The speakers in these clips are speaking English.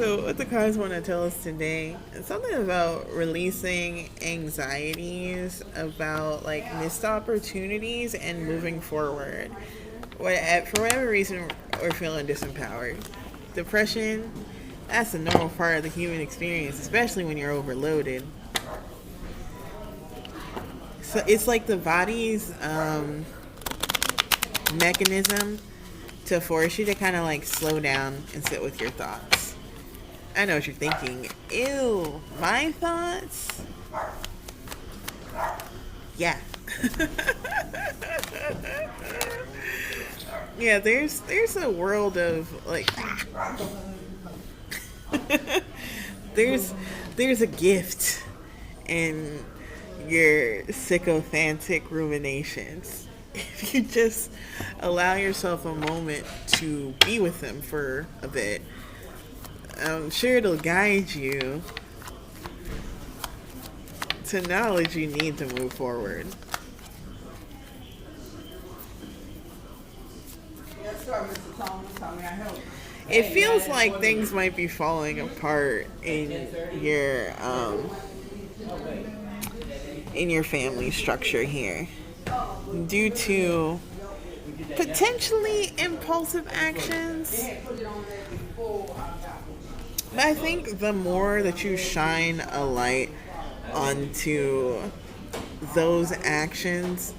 So, what the cards want to tell us today is something about releasing anxieties about like missed opportunities and moving forward. For whatever reason, we're feeling disempowered. Depression, that's a normal part of the human experience, especially when you're overloaded. So, it's like the body's mechanism to force you to kind of like slow down and sit with your thoughts. I know what you're thinking. Ew, my thoughts? Yeah. Yeah, there's a world of like there's a gift in your sycophantic ruminations. If you just allow yourself a moment to be with them for a bit, I'm sure it'll guide you to knowledge you need to move forward. It feels like things might be falling apart in your family structure here due to potentially impulsive actions. But I think the more that you shine a light onto those actions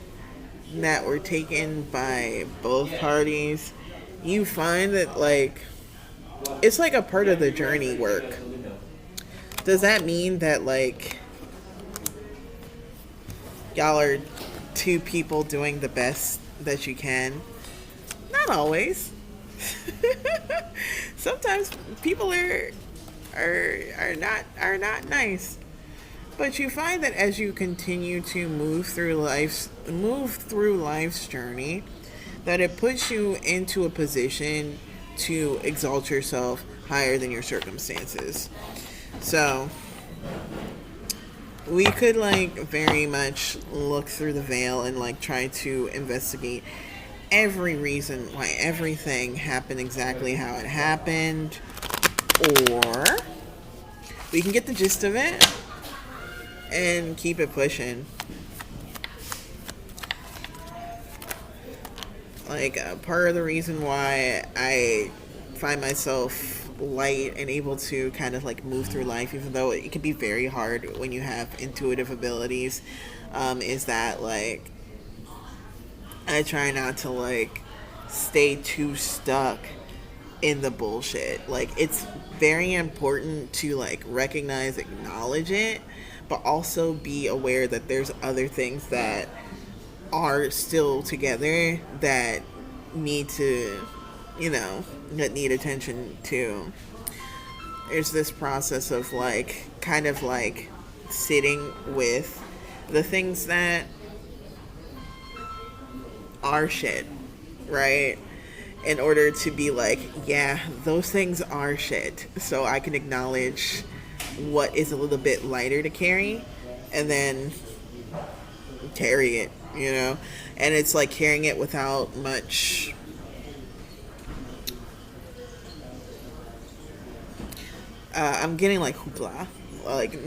that were taken by both parties, you find that like it's like a part of the journey work. Does that mean that like y'all are two people doing the best that you can? Not always. Sometimes people are not nice. But you find that as you continue to move through life's journey, that it puts you into a position to exalt yourself higher than your circumstances. So we could like very much look through the veil and like try to investigate every reason why everything happened exactly how it happened, or we can get the gist of it and keep it pushing. Like part of the reason why I find myself light and able to kind of like move through life, even though it can be very hard when you have intuitive abilities, is that like I try not to like stay too stuck in the bullshit. Like it's very important to like recognize, acknowledge it, but also be aware that there's other things that are still together that need to, that need attention too. There's this process of like kind of like sitting with the things that are shit, right? In order to be like, yeah, those things are shit. So I can acknowledge what is a little bit lighter to carry and then carry it, And it's like carrying it without much I'm getting like hoopla. Like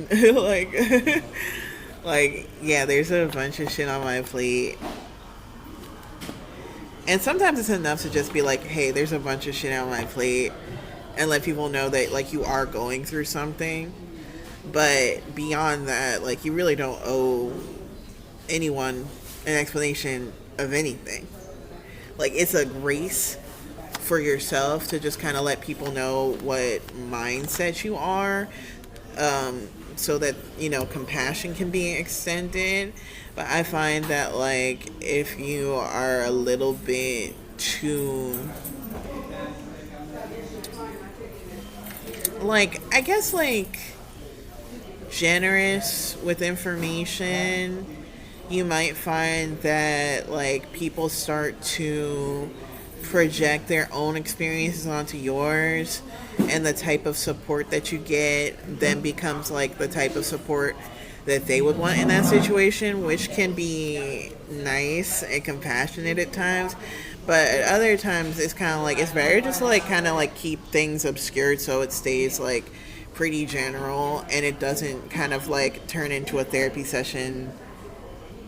like yeah, there's a bunch of shit on my plate. And sometimes it's enough to just be like, hey, there's a bunch of shit on my plate, and let people know that like you are going through something. But beyond that, like you really don't owe anyone an explanation of anything. Like it's a grace for yourself to just kind of let people know what mindset you are, so that compassion can be extended. But I find that like if you are a little bit too like I guess like generous with information, you might find that like people start to project their own experiences onto yours, and the type of support that you get then becomes like the type of support that they would want in that situation, which can be nice and compassionate at times, But at other times, it's kind of like it's better just to like kind of like keep things obscured so it stays like pretty general and it doesn't kind of like turn into a therapy session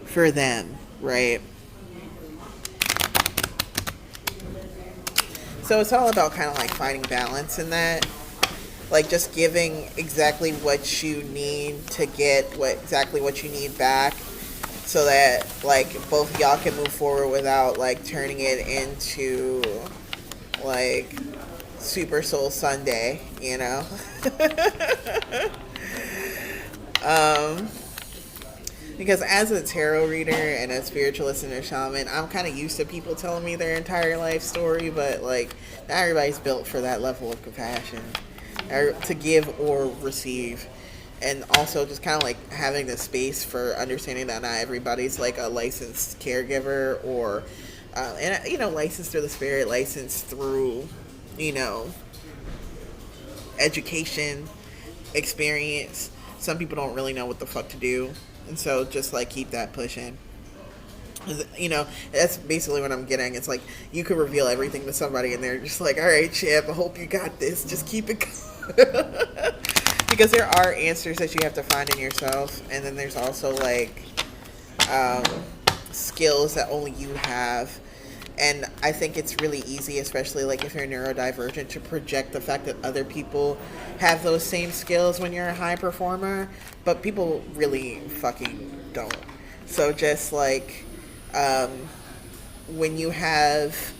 for them, right? So it's all about kind of like finding balance in that, like just giving exactly what you need to get exactly what you need back, so that like both y'all can move forward without like turning it into like Super Soul Sunday, you know. um, because as a tarot reader and a spiritualist and a shaman, I'm kind of used to people telling me their entire life story, but like not everybody's built for that level of compassion, or to give or receive. And also just kind of like having the space for understanding that not everybody's like a licensed caregiver or and you know, licensed through the spirit, licensed through, you know, education, experience. Some people don't really know what the fuck to do, and so just like keep that pushing. You know, that's basically what I'm getting. It's like you could reveal everything to somebody and they're just like, all right, Chip, I hope you got this, just keep it going. Because there are answers that you have to find in yourself, and then there's also like skills that only you have. And I think it's really easy, especially like if you're neurodivergent, to project the fact that other people have those same skills when you're a high performer, but people really fucking don't. So just like when you have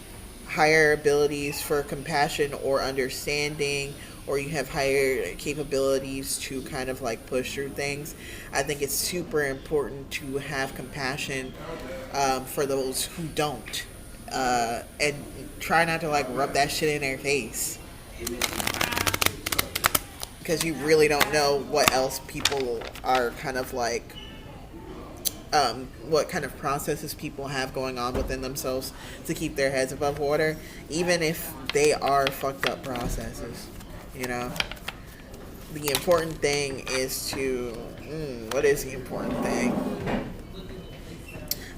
higher abilities for compassion or understanding, or you have higher capabilities to kind of like push through things, I think it's super important to have compassion for those who don't. And try not to like rub that shit in their face, because you really don't know what else people are kind of like what kind of processes people have going on within themselves to keep their heads above water, even if they are fucked up processes, you know. The important thing is to what is the important thing?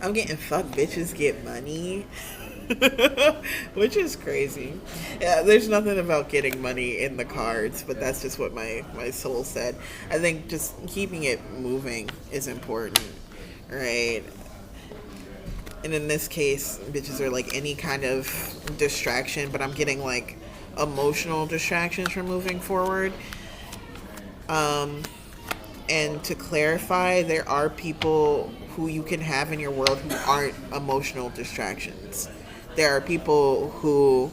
I'm getting fuck bitches get money. Which is crazy. Yeah, there's nothing about getting money in the cards, but that's just what my soul said. I think just keeping it moving is important, right? And in this case, bitches are like any kind of distraction, but I'm getting like emotional distractions from moving forward. And to clarify, there are people who you can have in your world who aren't emotional distractions. There are people who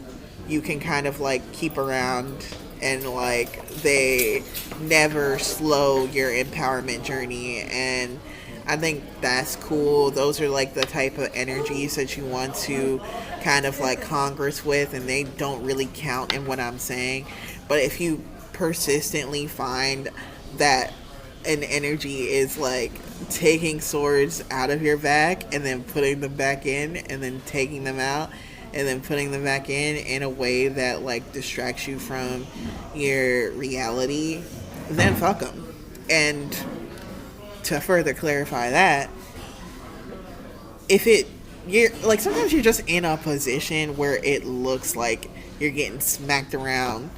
you can kind of like keep around, and like they never slow your empowerment journey, and I think that's cool. Those are like the type of energies that you want to kind of like congress with, and they don't really count in what I'm saying. But if you persistently find that an energy is like taking swords out of your back and then putting them back in, and then taking them out and then putting them back in a way that like distracts you from your reality, then fuck them. And to further clarify that, if you're like, sometimes you're just in a position where it looks like you're getting smacked around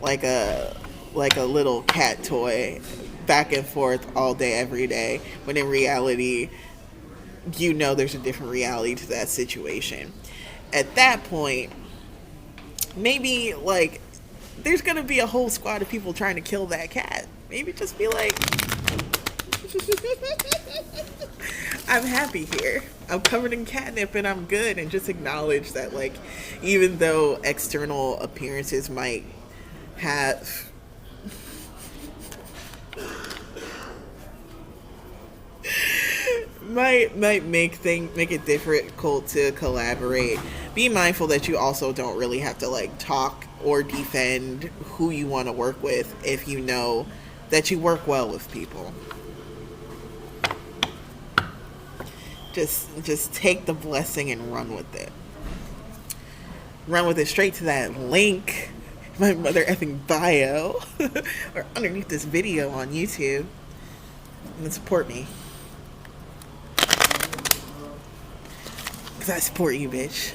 like a little cat toy back and forth all day every day, when in reality you know there's a different reality to that situation. At that point, maybe like there's gonna be a whole squad of people trying to kill that cat. Maybe just be like, I'm happy here, I'm covered in catnip and I'm good. And just acknowledge that, like, even though external appearances might have might make it difficult to collaborate, be mindful that you also don't really have to like talk or defend who you want to work with if you know that you work well with people. Just take the blessing and run with it. Run with it straight to that link, my mother effing bio, or underneath this video on YouTube, and support me. Because I support you, bitch.